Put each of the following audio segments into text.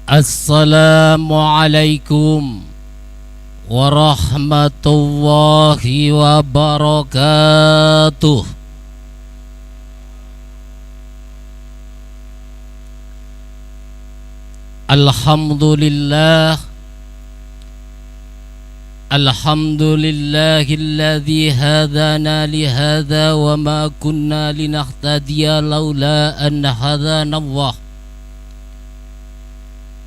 Assalamualaikum warahmatullahi wabarakatuh. Alhamdulillah, alhamdulillahilladzi hadana lihadza wa ma kunna linahtadiya laula an hadanallah.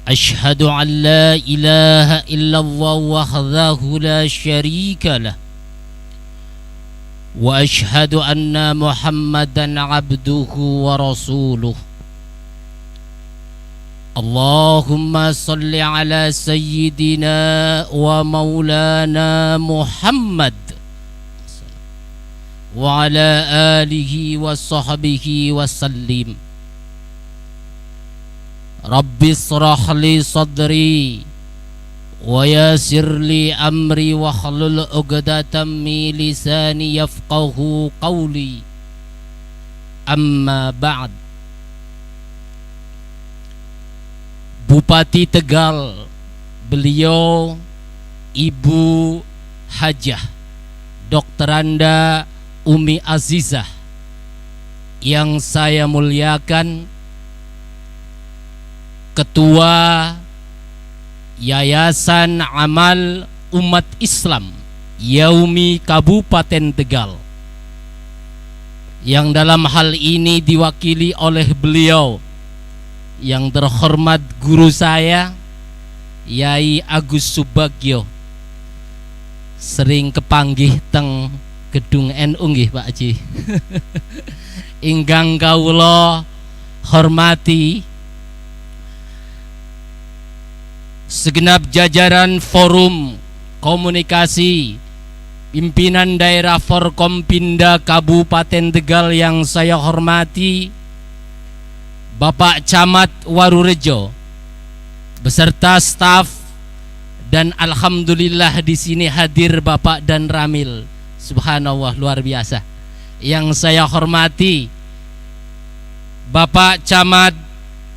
Ashhadu an la ilaha illallah wahdahu la syarika lah wa ashhadu anna Muhammadan abduhu wa rasuluh. Allahumma salli ala sayyidina wa maulana Muhammad wa ala alihi wa sahbihi wa sallim. Rabbi shrah li sadri wa yassir li amri wa hlul 'uqdatam min lisani yafqahu qawli. Amma ba'd. Bupati Tegal, beliau Ibu Hajah Dokteranda Umi Azizah yang saya muliakan, Ketua Yayasan Amal Umat Islam Yaumi Kabupaten Tegal, yang dalam hal ini diwakili oleh beliau yang terhormat guru saya Yai Agus Subagyo, sering kepanggih teng gedung NU nggih Pak Haji. Ingkang kawula hormati segenap jajaran Forum Komunikasi Pimpinan Daerah Forkompinda Kabupaten Tegal yang saya hormati, Bapak Camat Warurejo beserta staf, dan alhamdulillah di sini hadir Bapak dan Ramil. Subhanallah, luar biasa. Yang saya hormati Bapak Camat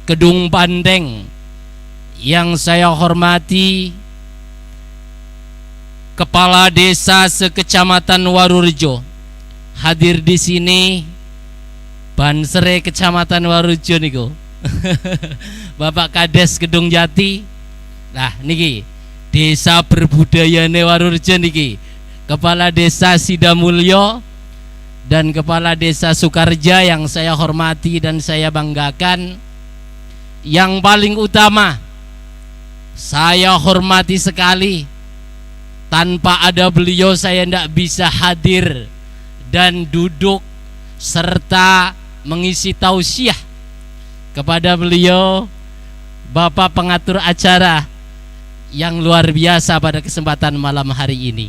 Kedung Bandeng, yang saya hormati Kepala Desa sekecamatan Warurejo, hadir di sini Bansere Kecamatan Warurejo niku. Bapak Kades Kedung Jati. Nah niki Desa Berbudayane Warurejo niki Kepala Desa Sidamulyo dan Kepala Desa Sukarja yang saya hormati dan saya banggakan. Yang paling utama saya hormati sekali, tanpa ada beliau saya tidak bisa hadir dan duduk serta mengisi tausiah kepada beliau, Bapak pengatur acara yang luar biasa pada kesempatan malam hari ini.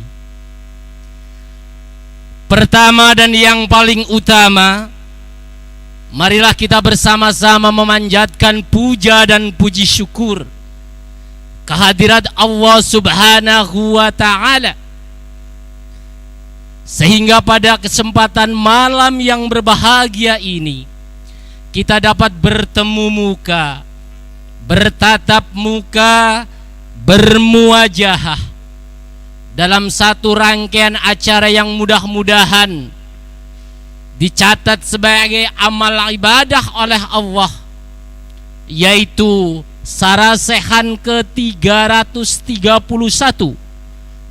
Pertama dan yang paling utama, marilah kita bersama-sama memanjatkan puja dan puji syukur kehadirat Allah Subhanahu wa ta'ala, sehingga pada kesempatan malam yang berbahagia ini kita dapat bertemu muka, bertatap muka, bermuajahah dalam satu rangkaian acara yang mudah-mudahan dicatat sebagai amal ibadah oleh Allah, yaitu Sarasehan ke-331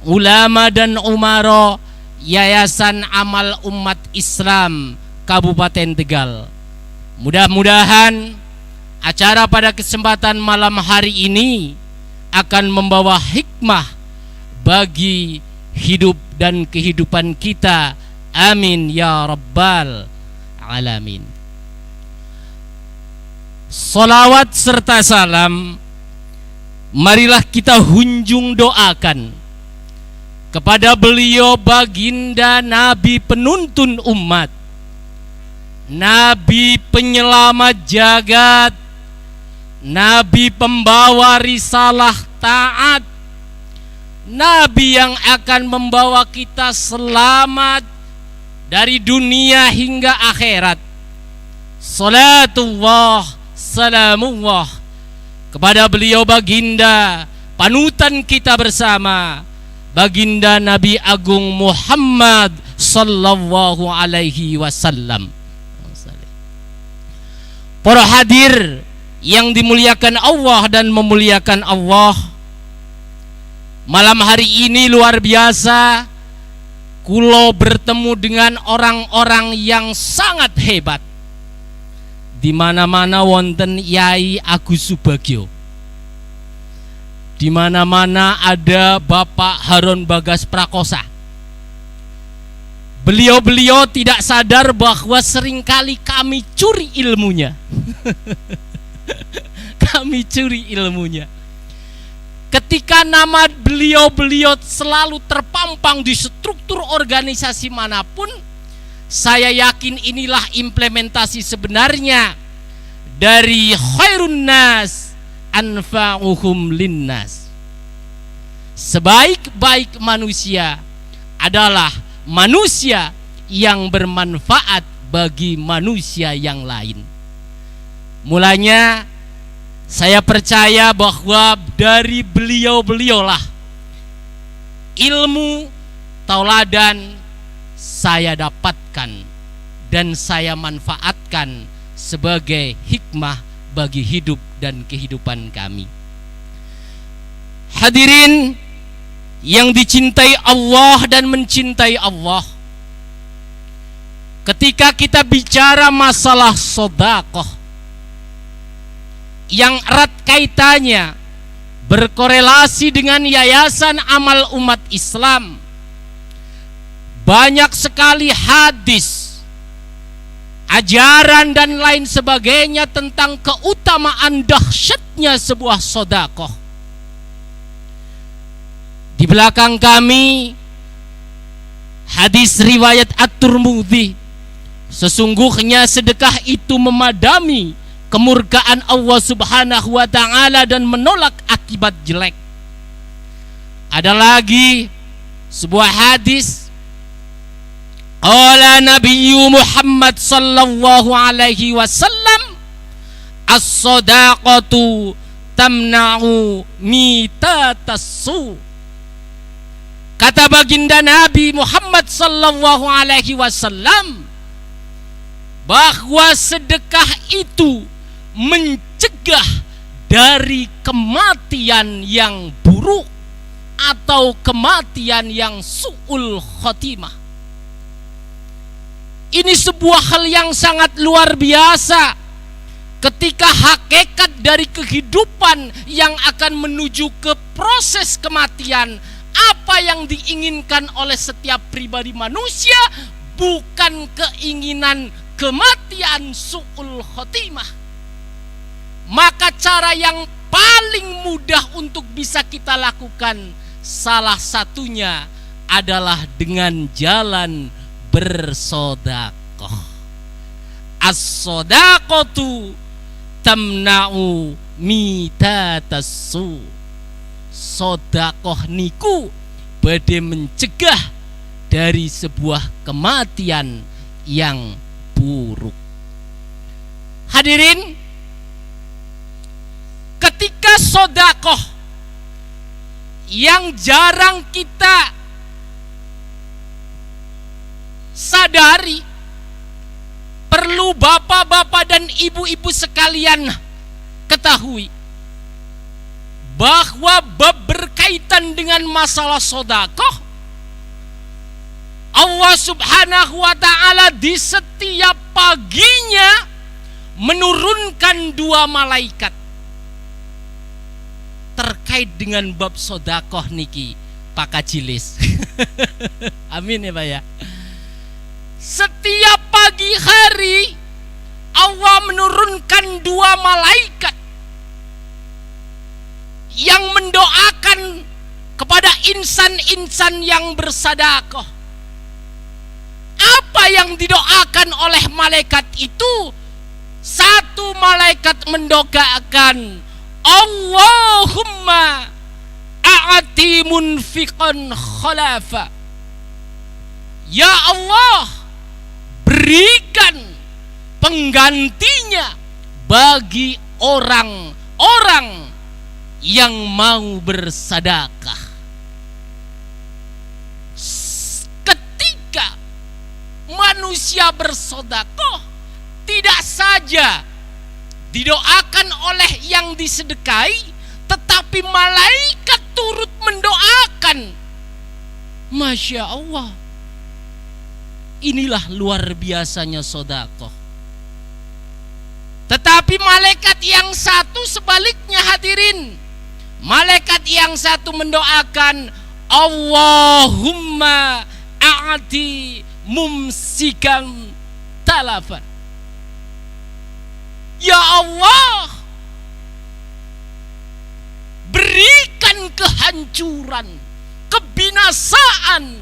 ulama dan umaro Yayasan Amal Umat Islam Kabupaten Tegal. Mudah-mudahan acara pada kesempatan malam hari ini akan membawa hikmah bagi hidup dan kehidupan kita. Amin ya rabbal alamin. Salawat serta salam marilah kita hunjung doakan kepada beliau baginda Nabi penuntun umat, Nabi penyelamat jagat, Nabi pembawa risalah taat, Nabi yang akan membawa kita selamat dari dunia hingga akhirat. Salatullah, salamullah kepada beliau baginda panutan kita bersama, baginda Nabi Agung Muhammad sallallahu alaihi wasallam. Para hadir yang dimuliakan Allah dan memuliakan Allah, malam hari ini luar biasa kulo bertemu dengan orang-orang yang sangat hebat. Di mana-mana wonten Yai Agus Subagio, di mana-mana ada Bapak Harun Bagas Prakosa. Beliau-beliau tidak sadar bahwa seringkali kami curi ilmunya. Kami curi ilmunya. Ketika nama beliau-beliau selalu terpampang di struktur organisasi manapun, saya yakin inilah implementasi sebenarnya dari khairun nas anfa'uhum linnas. Sebaik-baik manusia adalah manusia yang bermanfaat bagi manusia yang lain. Mulanya saya percaya bahwa dari beliau-beliaulah ilmu tauladan saya dapatkan dan saya manfaatkan sebagai hikmah bagi hidup dan kehidupan kami. Hadirin yang dicintai Allah dan mencintai Allah, ketika kita bicara masalah sedekah yang erat kaitannya berkorelasi dengan Yayasan Amal Umat Islam, banyak sekali hadis, ajaran dan lain sebagainya tentang keutamaan dahsyatnya sebuah sedekah. Di belakang kami hadis riwayat At-Tirmidzi, sesungguhnya sedekah itu memadami kemurkaan Allah Subhanahu wa taala dan menolak akibat jelek. Ada lagi sebuah hadis, qala Nabi Muhammad sallallahu alaihi wasallam, as-shadaqatu tamna'u mitatassu. Kata baginda Nabi Muhammad sallallahu alaihi wasallam bahwa sedekah itu mencegah dari kematian yang buruk atau kematian yang su'ul khotimah. Ini sebuah hal yang sangat luar biasa ketika hakikat dari kehidupan yang akan menuju ke proses kematian, apa yang diinginkan oleh setiap pribadi manusia bukan keinginan kematian su'ul khotimah. Maka cara yang paling mudah untuk bisa kita lakukan salah satunya adalah dengan jalan bersedekah. As-shadaqatu tamna'u mitatassu. Sedekah niku badhe mencegah dari sebuah kematian yang buruk. Hadirin, ketika sedekah yang jarang kita sadari, perlu bapak-bapak dan ibu-ibu sekalian ketahui bahwa berkaitan dengan masalah sedekah, Allah Subhanahu wa taala di setiap paginya menurunkan 2 malaikat terkait dengan bab sedekah niki, Pak Kajilis. Amin ya Pak ya. Setiap pagi hari Allah menurunkan 2 malaikat yang mendoakan kepada insan-insan yang bersedekah. Apa yang didoakan oleh malaikat itu? Satu malaikat mendoakan, Allahumma a'ti munfiqan khalafa. Ya Allah, berikan penggantinya bagi orang orang yang mau bersedekah. Ketika manusia bersedekah, tidak saja didoakan oleh yang disedekahi, tetapi malaikat turut mendoakan. Masya Allah, inilah luar biasanya sedekah. Tetapi malaikat yang satu sebaliknya hadirin, malaikat yang satu mendoakan, Allahumma a'ti mumsikan talafan. Ya Allah, berikan kehancuran, kebinasaan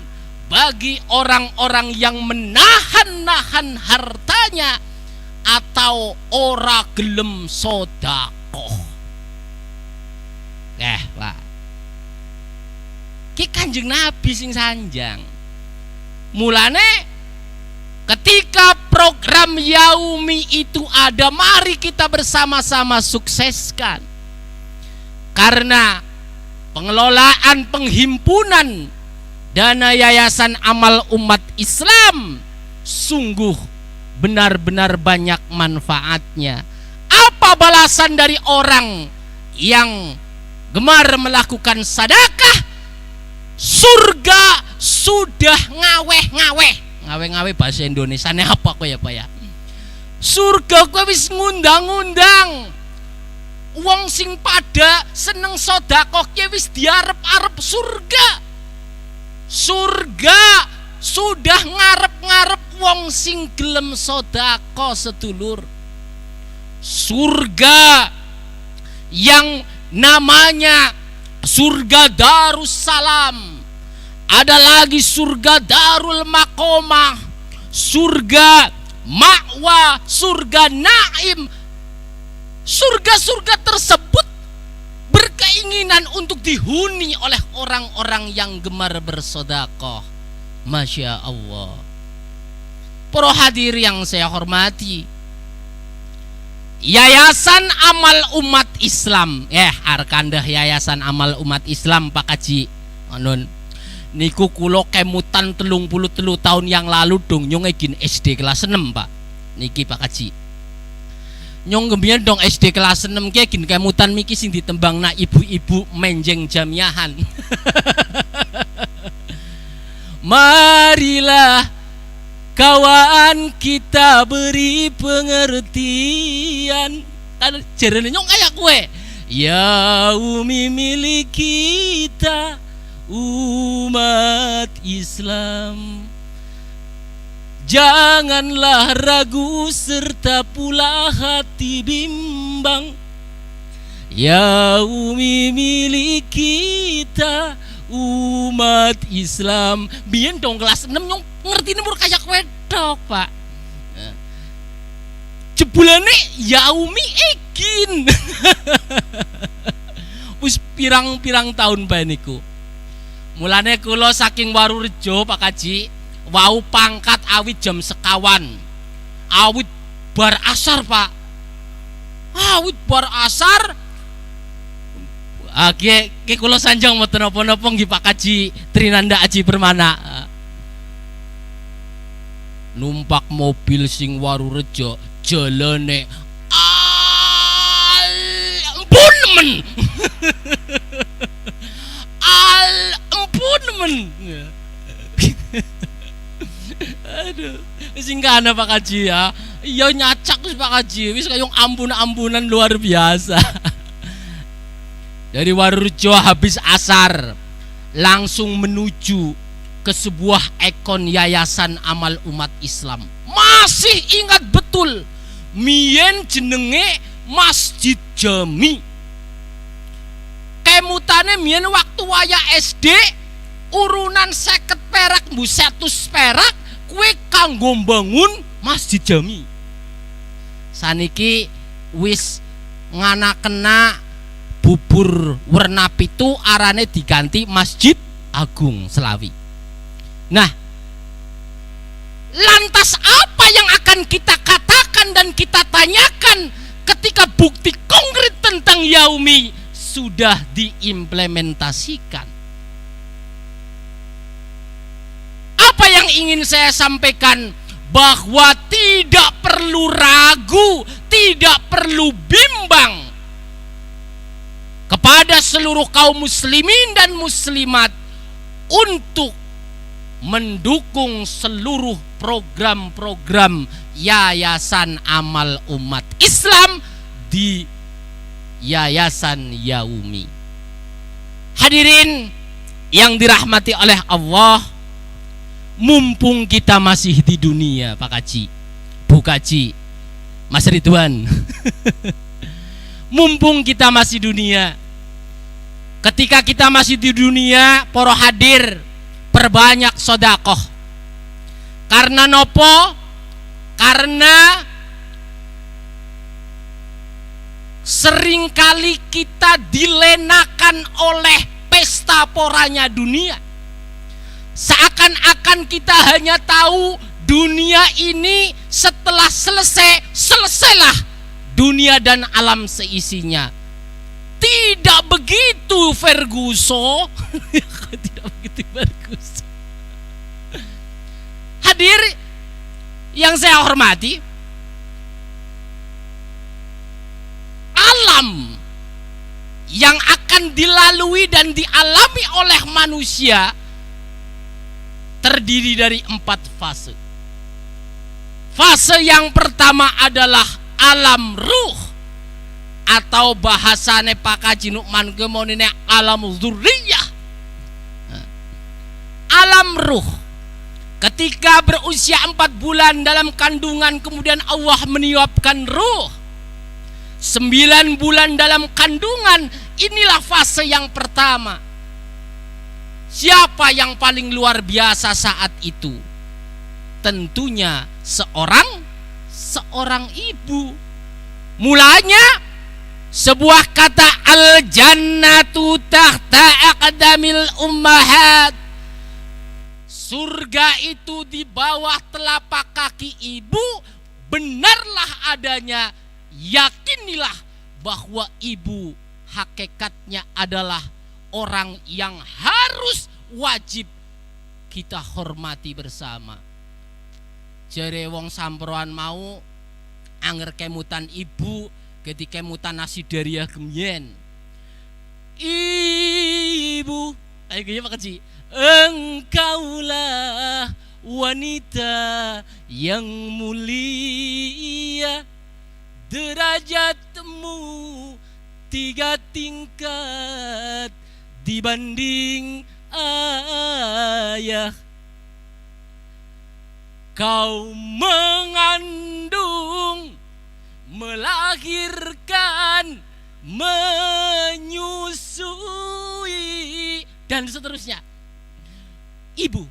bagi orang-orang yang menahan-nahan hartanya atau ora gelem sedekah. Pak, ki Kanjeng Nabi sing sanjang. Mulane ketika program Yaumi itu ada, mari kita bersama-sama sukseskan. Karena pengelolaan penghimpunan dana Yayasan Amal Umat Islam sungguh benar-benar banyak manfaatnya. Apa balasan dari orang yang gemar melakukan sedekah? Surga sudah ngawe bahasa Indonesia ne apa kok ya Pak ya? Surga kowe wis ngundang-undang wong sing pada seneng sedekah ki wis diarep-arep surga. Surga sudah ngarep-ngarep wong sing gelem sedekah sedulur. Surga yang namanya surga Darussalam, ada lagi surga Darul Maqamah, surga Ma'wa, surga Naim. Surga-surga tersebut berkeinginan untuk dihuni oleh orang-orang yang gemar bersedekah. Masya Allah. Para hadir yang saya hormati, Yayasan Amal Umat Islam, arkandah Yayasan Amal Umat Islam Pak Haji Anun niku kula kemutan 33 tahun yang lalu dong nyong egin SD kelas 6 Pak niki Pak Haji nyong gembian dong SD kelas 6 ki egin kemutan miki sing ditembang na ibu-ibu menjeng jamiahan. Marilah kawan kita beri pengertian. Jarene nyong kayak kue. Yaumi milik kita umat Islam. Janganlah ragu serta pula hati bimbang. Yaumi milik kita umat Islam. Biyen dong kelas 6 nyong ngerti nomor kayak wedok Pak. Jebulane Yaumi egin. Wis pirang-pirang tahun bae niku. Mulane kula saking Warurejo Pak Haji, wau pangkat awit jam sekawan. Awit bar asar Pak. Awit bar asar. Ki kula sanjang mboten napa-napa nggih Pak Haji Trinanda Aji Permana. Numpak mobil sing Warurejo jalane ampun men. Ampun men. Aduh, sing kana Pak Haji ya. Iya nyacak wis Pak Haji, wis kaya ampun-ampunan luar biasa. Dari Warurejo habis asar langsung menuju ke sebuah ikon Yayasan Amal Umat Islam. Masih ingat betul, mien jenenge Masjid Jami. Kemutane mien waktu waya SD urunan 50 perak mbu 100 perak kue kanggo bangun Masjid Jami. Saniki wis nganakena bubur warna pitu arane diganti Masjid Agung Selawi. Nah, lantas apa yang akan kita katakan dan kita tanyakan ketika bukti konkret tentang yaumi sudah diimplementasikan. Apa yang ingin saya sampaikan? Bahwa tidak perlu ragu, tidak perlu bimbang kepada seluruh kaum muslimin dan muslimat untuk mendukung seluruh program-program Yayasan Amal Umat Islam di Yayasan Yaumi. Hadirin yang dirahmati oleh Allah, mumpung kita masih di dunia, Pak Kaji, Bu Kaji, Mas Ridwan, mumpung kita masih dunia, ketika kita masih di dunia, para hadir, perbanyak sodakoh. Karena nopo? Karena seringkali kita dilenakan oleh pesta poranya dunia. Seakan-akan kita hanya tahu dunia ini setelah selesailah dunia dan alam seisinya. Tidak begitu Ferguson. Tidak begitu Ferguson. Hadir yang saya hormati, alam yang akan dilalui dan dialami oleh manusia terdiri dari 4 fase. Fase yang pertama adalah alam ruh, atau bahasane Pak Kaji Nukman kemonine alam dzurriyah. Alam ruh, ketika berusia 4 bulan dalam kandungan, kemudian Allah meniupkan ruh. 9 bulan dalam kandungan, inilah fase yang pertama. Siapa yang paling luar biasa saat itu? Tentunya seorang ibu. Mulanya sebuah kata al-jannatu tahta aqdamil ummahat. Surga itu di bawah telapak kaki ibu. Benarlah adanya, yakinilah bahwa ibu hakikatnya adalah orang yang harus wajib kita hormati bersama. Jere wong samproan mau anger kemutan ibu ketika kemutan nasi daria gemyen. Ibu, ayo gini Pak Kaji, engkaulah wanita yang mulia, derajatmu 3 tingkat dibanding ayah. Kau mengandung, melahirkan, menyusui, dan seterusnya. Ibu.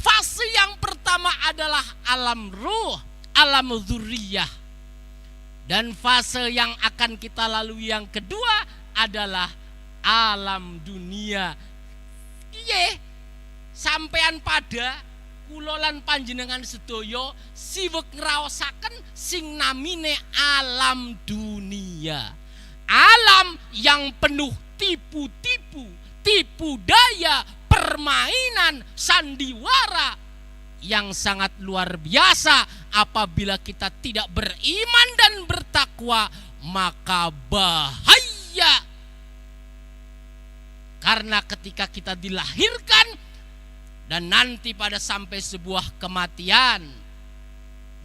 Fase yang pertama adalah alam ruh, alam dzurriyah. Dan fase yang akan kita lalui yang kedua adalah alam dunia. Iye, sampean pada kulolan panjenengan sedoyo siwek ngraosaken sing namine alam dunia. Alam yang penuh tipu-tipu, tipu daya, permainan, sandiwara yang sangat luar biasa. Apabila kita tidak beriman dan bertakwa, maka bahaya. Karena ketika kita dilahirkan dan nanti pada sampai sebuah kematian,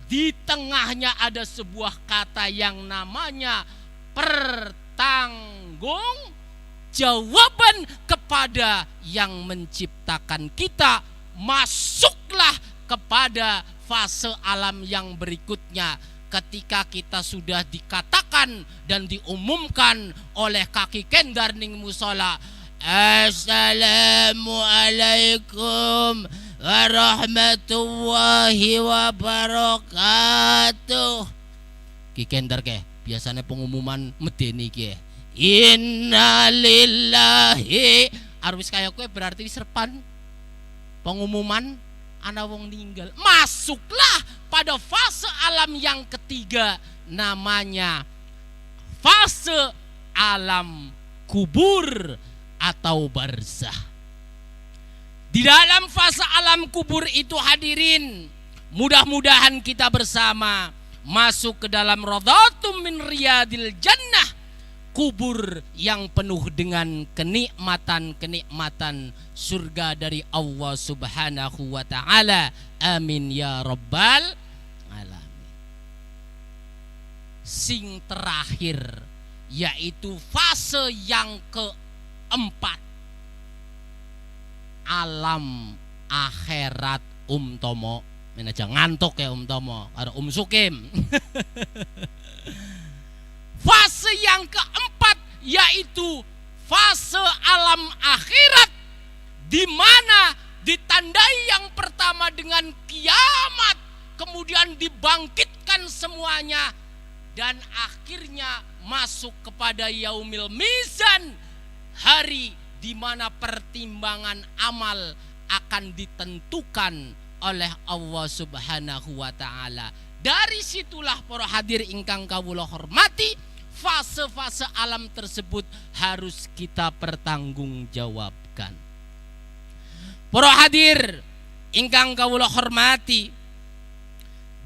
di tengahnya ada sebuah kata yang namanya pertanggung jawaban kepada yang menciptakan kita. Masuklah kepada fase alam yang berikutnya, ketika kita sudah dikatakan dan diumumkan oleh kaki kendar ning musola, assalamualaikum warahmatullahi wabarakatuh. Ki kendar ke biasanya pengumuman medeni ki, innalillahi, arwis kaya kue berarti serpan pengumuman ana wong ninggal. Masuklah pada fase alam yang ketiga, namanya fase alam kubur atau barzah. Di dalam fase alam kubur itu hadirin, mudah-mudahan kita bersama masuk ke dalam radhatum min riyadil jannah, kubur yang penuh dengan kenikmatan-kenikmatan surga dari Allah Subhanahu wa taala. Amin ya rabbal alamin. Sing terakhir yaitu fase yang keempat, alam akhirat. Tomo aja ngantuk ya Tomo karo Sukim. Fase yang keempat yaitu fase alam akhirat, di mana ditandai yang pertama dengan kiamat, kemudian dibangkitkan semuanya, dan akhirnya masuk kepada yaumil mizan, hari di mana pertimbangan amal akan ditentukan oleh Allah Subhanahu wa taala. Dari situlah para hadir ingkang kawula hormati, fase-fase alam tersebut harus kita pertanggungjawabkan. Para hadir ingkang kawula hormati,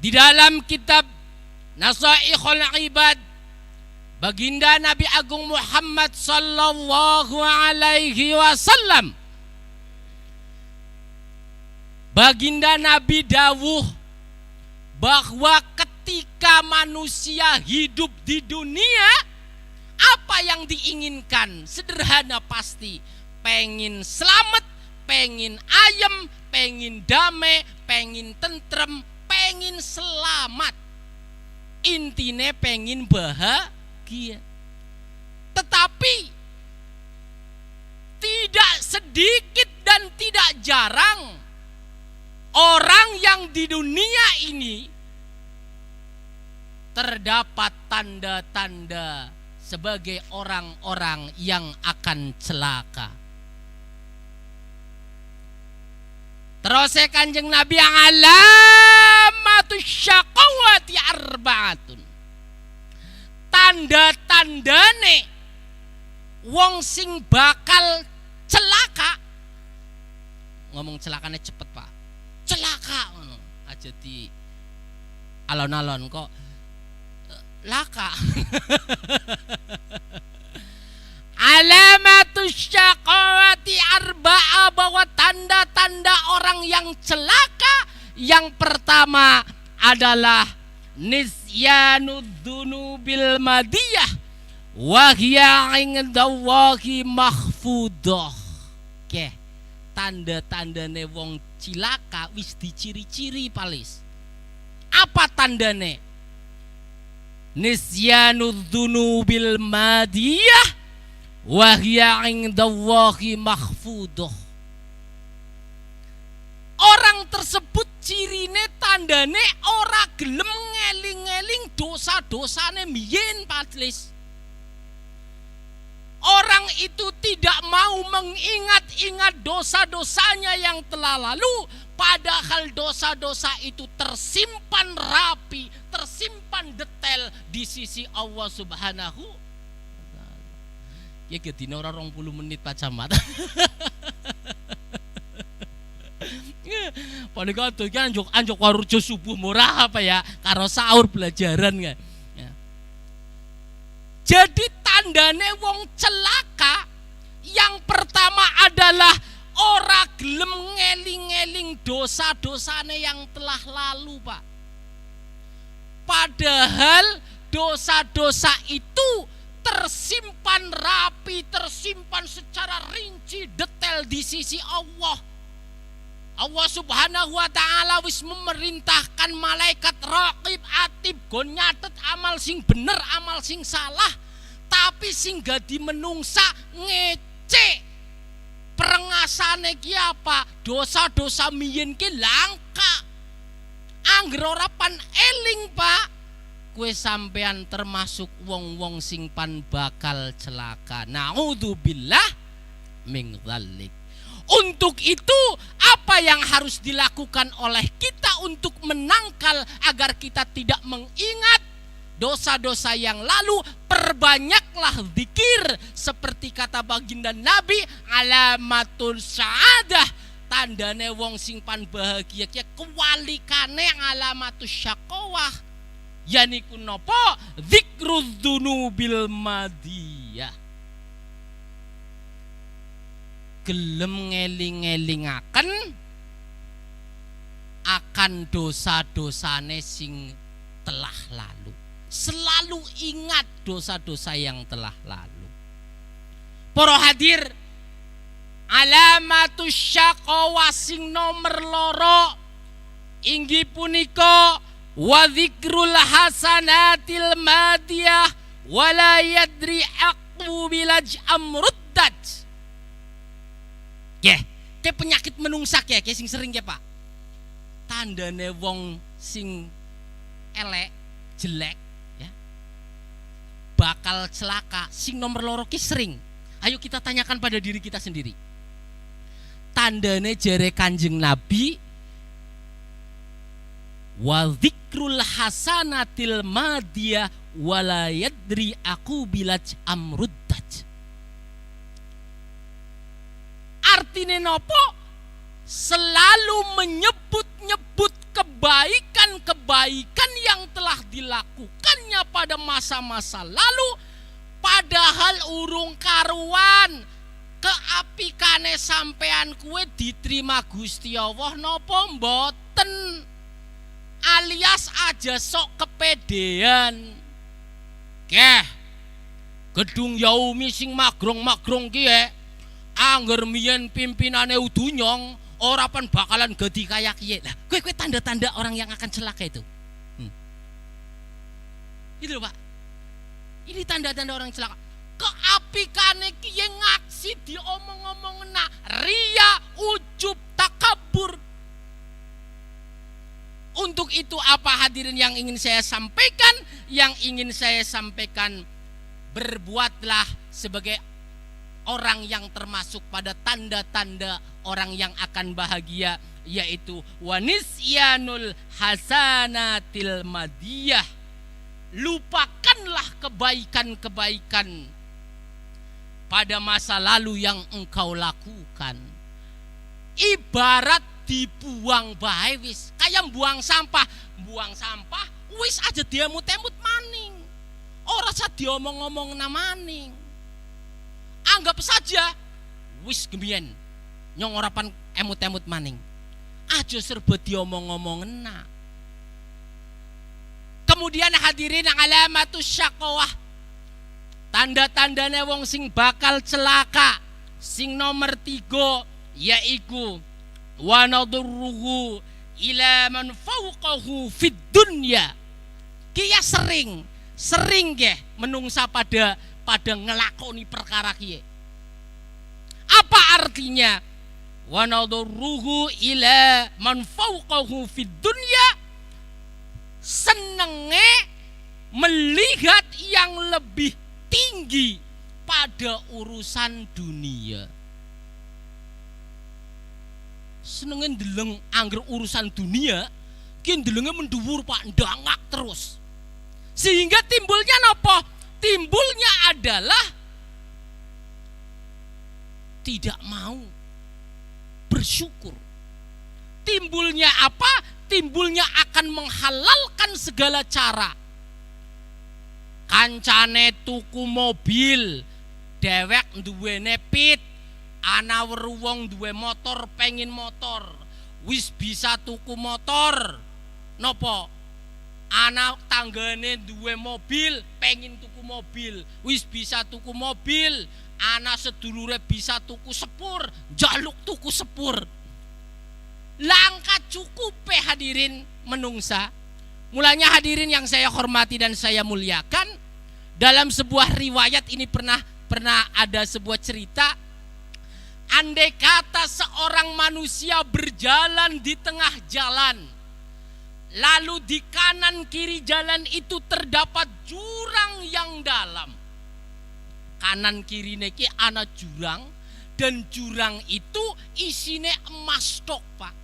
di dalam kitab Nasaihul Ibad, baginda Nabi Agung Muhammad sallallahu alaihi wasallam, baginda Nabi dawuh bahwa ketika manusia hidup di dunia, apa yang diinginkan? Sederhana pasti, pengin selamat, pengin ayem, pengin damai, pengin tentrem, pengin selamat. Intine pengin bahagia. Tetapi tidak sedikit dan tidak jarang orang yang di dunia ini terdapat tanda-tanda sebagai orang-orang yang akan celaka. Terus Kanjeng Nabi yang alamatus syaqawati arba'atun, tanda-tandane wong sing bakal celaka. Ngomong celakane cepet Pak, celaka ngono aja di alon-alon kok laka. Alamatus syaqawati arba'a, bahwa tanda-tanda orang yang celaka yang pertama adalah nisyanud dzunubil madiyah wa hiya 'indallahi mahfudah. Oke, tanda-tandane wong cilaka wis diciri-ciri palis. Apa tandane? Nisyanud dzunubil madiyah wa hiya 'indallahi mahfudah. Orang tersebut cirine tandane ora gelem ngeling-eling dosa-dosane mbiyen patlis. Orang itu tidak mau mengingat-ingat dosa-dosanya yang telah lalu, padahal dosa-dosa itu tersimpan rapi, tersimpan detail di sisi Allah Subhanahu. Ya gedine ora 20 menit Pak Camat. Panika atuh ki anjuk warujo subuh murah apa ya, karo sahur belajaran kan. Ya. Jadi tandane wong celaka yang pertama adalah ora gelem ngeling-eling dosa-dosane yang telah lalu, Pak. Padahal dosa-dosa itu tersimpan rapi, tersimpan secara rinci detail di sisi Allah. Allah Subhanahu wa taala wis memerintahkan malaikat raqib atib gon nyatet amal sing bener, amal sing salah. Tapi sing gadi menungsa ngece perengasane ki apa? Dosa-dosa miyen ki langka. Angger ora pan eling, Pak, kue sampean termasuk wong-wong sing pan bakal celaka. Naudzubillah min dzalik. Untuk itu apa yang harus dilakukan oleh kita untuk menangkal agar kita tidak mengingat dosa-dosa yang lalu, perbanyaklah zikir. Seperti kata baginda Nabi, alamatul sa'adah, tandane wong sing pan bahagia ki kewalikane alamatus syaqawah. Yaniku napa? Dzikruz dzunubil madiyah. Gelem ngeling-elingaken akan dosa-dosane sing telah lalu. Selalu ingat dosa-dosa yang telah lalu. Para hadir, alamatus syaqawah sing nomor loro inggih punika wa dzikrul hasanatil madiyah wala yadri aqbu bilaj amruddat. Ke penyakit menungsak ya, ke sing sering ya Pak. Tandane wong sing elek, jelek ya, bakal celaka sing nomor loro ki sering. Ayo kita tanyakan pada diri kita sendiri. Tandane jere Kanjeng Nabi, wa dzikrul hasanatil madiyah wala yadri aku bilaj amruddat. Artine nopo? Selalu menyebut-nyebut kebaikan-kebaikan yang telah dilakukannya pada masa-masa lalu, padahal urung karuan keapikane sampean kue diterima Gusti Allah nopo mboten, alias aja sok kepedean. Gedung Yaumi sing magrong-magrong ki angger miyen pimpinane udunyong ora pan bakalan gedi kaya kiye. Lah kowe tanda-tanda orang yang akan celaka itu. Itu loh Pak. Ini tanda-tanda orang celaka. Keapikane kiye ngaksi diomong-omong nak ria, ujub, takabur. Untuk itu apa hadirin yang ingin saya sampaikan? Yang ingin saya sampaikan, berbuatlah sebagai orang yang termasuk pada tanda-tanda orang yang akan bahagia, yaitu wanisyanul hasanatil madiyah. Lupakanlah kebaikan-kebaikan pada masa lalu yang engkau lakukan. Ibarat dibuang bae wis, kayak buang sampah wis aja diemut-emut maning. Ora usah diomong-omong maning. Anggap saja wis gemien nyong ora pan emut-emut maning. Aja serba diomong-omong enak. Kemudian hadirin alamatus syaqawah, tanda-tandane wong sing bakal celaka sing nomor 3 yaiku wa nadurruhu ila man fawqahu fid dunya. Kia sering nggih menungsa pada ngelakoni perkara kiye. Apa artinya? Wa nadurruhu ila man fawqahu fid dunya, senenge melihat yang lebih tinggi pada urusan dunia. Senenge ndeleng angger urusan dunia ki ndelenge mendhuwur Pak, ndangak terus. Sehingga timbulnya napa? Timbulnya adalah tidak mau bersyukur. Timbulnya apa? Timbulnya akan menghalalkan segala cara. Kancane tuku mobil, dewek duwene pit, ana weru wong duwe motor pengin motor, wis bisa tuku motor. Nopo? Anak tanggane duwe mobil pengin tuku mobil, wis bisa tuku mobil. Anak sedulure bisa tuku sepur, jaluk tuku sepur. Langka cukup hadirin menungsa. Mulanya hadirin yang saya hormati dan saya muliakan, dalam sebuah riwayat ini pernah ada sebuah cerita. Andai kata seorang manusia berjalan di tengah jalan, lalu di kanan kiri jalan itu terdapat jurang yang dalam. Kanan kiri neki ana jurang, dan jurang itu isine emas tok Pak.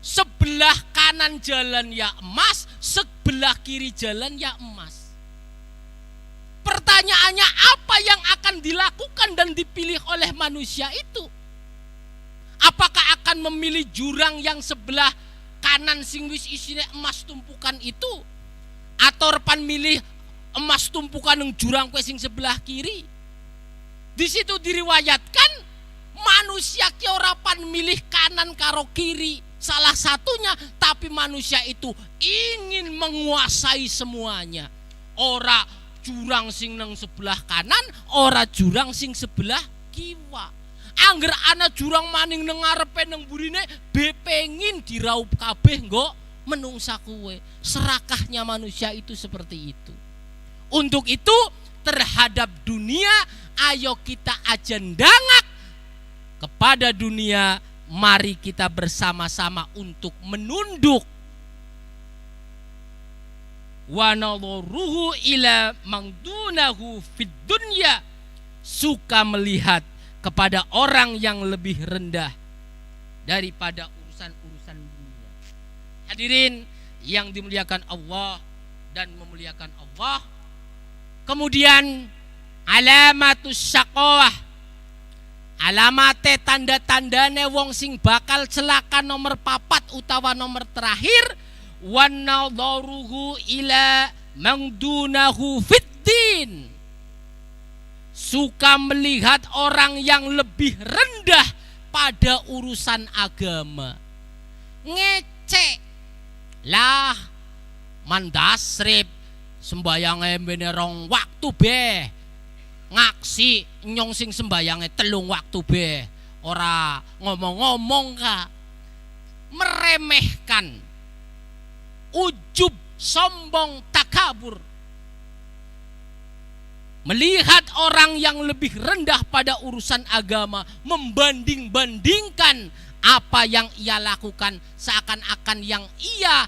Sebelah kanan kanan jalan ya emas, sebelah kiri jalan ya emas. Pertanyaannya, apa yang akan dilakukan dan dipilih oleh manusia itu? Apakah akan memilih jurang yang sebelah kanan sing wis isine emas tumpukan itu, atau repan milih emas tumpukan yang jurang kue sing sebelah kiri? Di situ diriwayatkan manusia ki ora pan milih kanan karo kiri salah satunya, tapi manusia itu ingin menguasai semuanya. Ora jurang sing nang sebelah kanan, ora jurang sing sebelah kiwa. Angger ana jurang maning nang ngarepe nang burine, bepengin diraup kabeh nggo menungsa kuwe. Serakahnya manusia itu seperti itu. Untuk itu terhadap dunia, ayo kita ajendangak kepada dunia. Mari kita bersama-sama untuk menunduk. Wa nadhuruhu ila mangdunahu fid dunya, suka melihat kepada orang yang lebih rendah daripada urusan-urusan dunia. Hadirin yang dimuliakan Allah dan memuliakan Allah. Kemudian alamatus syaqawah, alamate tanda-tandane wong sing bakal celaka nomor 4 utawa nomor terakhir, wan nadharuhu ila mangdunahu fiddin, suka melihat orang yang lebih rendah pada urusan agama. Ngecek lah mandasrib sembayange mbene rong waktu be, ngaksi nyong sing sembayange 3 waktu be, ora ngomong-ngomong ka, meremehkan, ujub, sombong, takabur, melihat orang yang lebih rendah pada urusan agama, membanding-bandingkan apa yang ia lakukan seakan-akan yang ia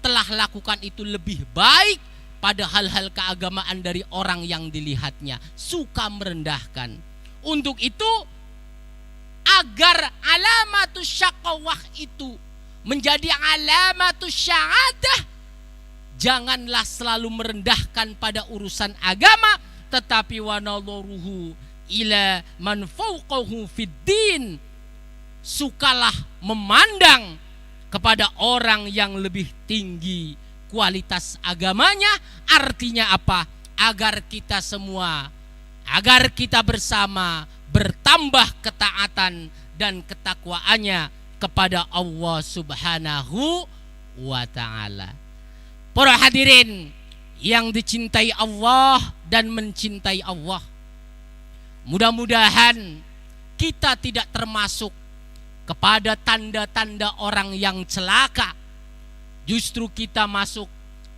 telah lakukan itu lebih baik pada hal-hal keagamaan dari orang yang dilihatnya, suka merendahkan. Untuk itu, agar alamatus syaqawah itu menjadi alamatus syahadah, janganlah selalu merendahkan pada urusan agama, tetapi wa nadharuhu ila man fawqahu fiddin, sukalah memandang kepada orang yang lebih tinggi kualitas agamanya. Artinya apa? Agar kita semua, agar kita bersama bertambah ketaatan dan ketakwaannya kepada Allah Subhanahu wa ta'ala. Para hadirin yang dicintai Allah dan mencintai Allah, mudah-mudahan kita tidak termasuk kepada tanda-tanda orang yang celaka. Justru kita masuk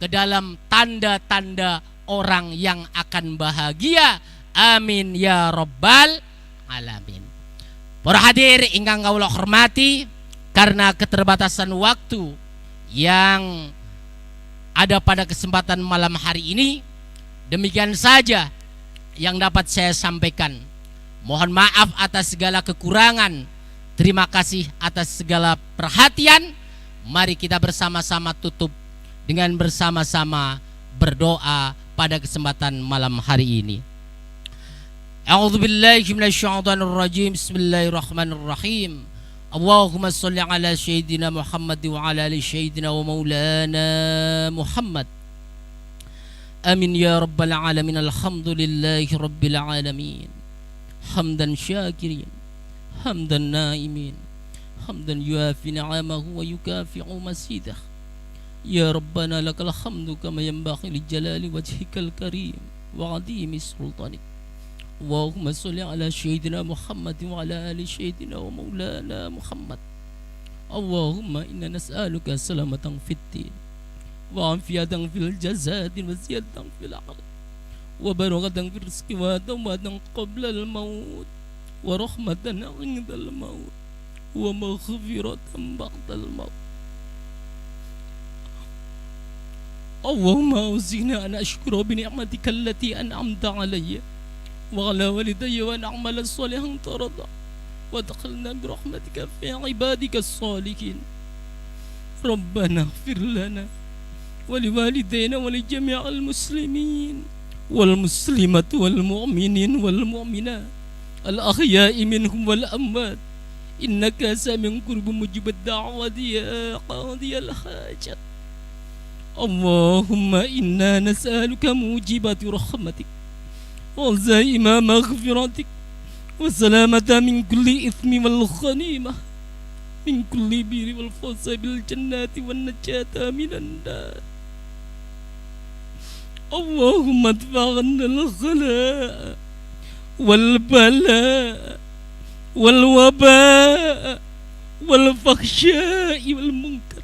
ke dalam tanda-tanda orang yang akan bahagia. Amin ya rabbal alamin. Para hadir ingkang kawula hormati, karena keterbatasan waktu yang ada pada kesempatan malam hari ini, demikian saja yang dapat saya sampaikan. Mohon maaf atas segala kekurangan. Terima kasih atas segala perhatian. Mari kita bersama-sama tutup dengan bersama-sama berdoa pada kesempatan malam hari ini. A'udzubillahi minasyaitonir rajim. Bismillahirrahmanirrahim. Allahumma shalli ala sayyidina Muhammad wa ala ali sayyidina wa maulana Muhammad. Amin ya rabbal alamin. Alhamdulillahi rabbil alamin. Hamdan syakirin, hamdan naimin, hamdan yuafi ni'amahu wa yukafi'u masidah. Ya Rabbana lakal hamdu kama yanbaghi li jalali wajhikal karim wa 'azimi sultanik. Allahumma shalli ala sayyidina Muhammad wa ala ali sayyidina wa maulana Muhammad. Allahumma inna nas'aluka salamatan fid din wa 'afiyatan fil jasad wa ziyadatan fil 'aql wa barakatan fil rizqi wa dawatan qabla al maut wa rahmatan 'inda al maut wa maghfiratan ba'da al maut. Allahumma awzi'na an ashkura bi ni'matika allati an'amta 'alayya wa 'ala walidayya wa na'mala salihan tarda wa adkhilna bi rahmatika fi 'ibadika as-salihin. ربنا اغفر لنا ولوالدينا ولجميع المسلمين والمسلمات والمؤمنين والمؤمنات الأحياء منهم والأموات إنك سميع قريب مجيب الدعوات يا قاضي الحاجات اللهم إنا نسألك موجبات رحمتك وعزائم مغفرتك وسلامة من كل إثم والغنيمة من كل بر والفوز بالجنات والنجاة من النار اللهم ادفع عنا الغلاء والبلاء والوباء والفحشاء والمنكر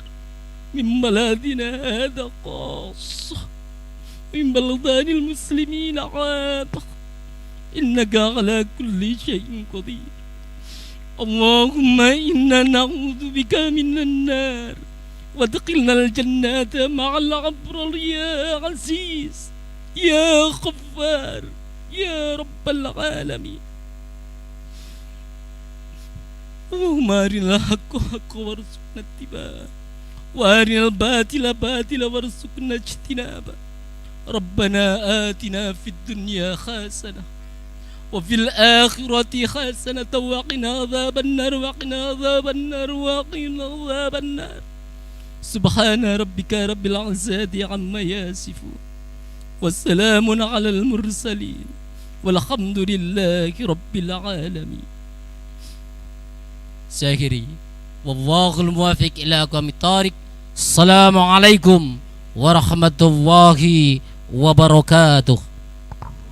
من بلادنا هذا خاصة من بلدان المسلمين عامة إنك على كل شيء قدير اللهم إنا نعوذ بك من النار وادخلنا الجنات مع الأبرار يا عزيز يا غفار يا رب العالمين اللهم أرنا الحق حقا وارزقنا اتباعه وأرنا الباطل باطلا وارزقنا اجتنابه ربنا آتنا في الدنيا حسنة وفي الآخرة حسنة وقنا عذاب النار وقنا عذاب النار وقنا عذاب النار سبحان ربك رب العزة عما يصفون والسلام على المرسلين والحمد لله رب العالمين. Saya akhiri. Wallahul muwaffiq ila aqwamit thariq. Assalamualaikum warahmatullahi wabarakatuh.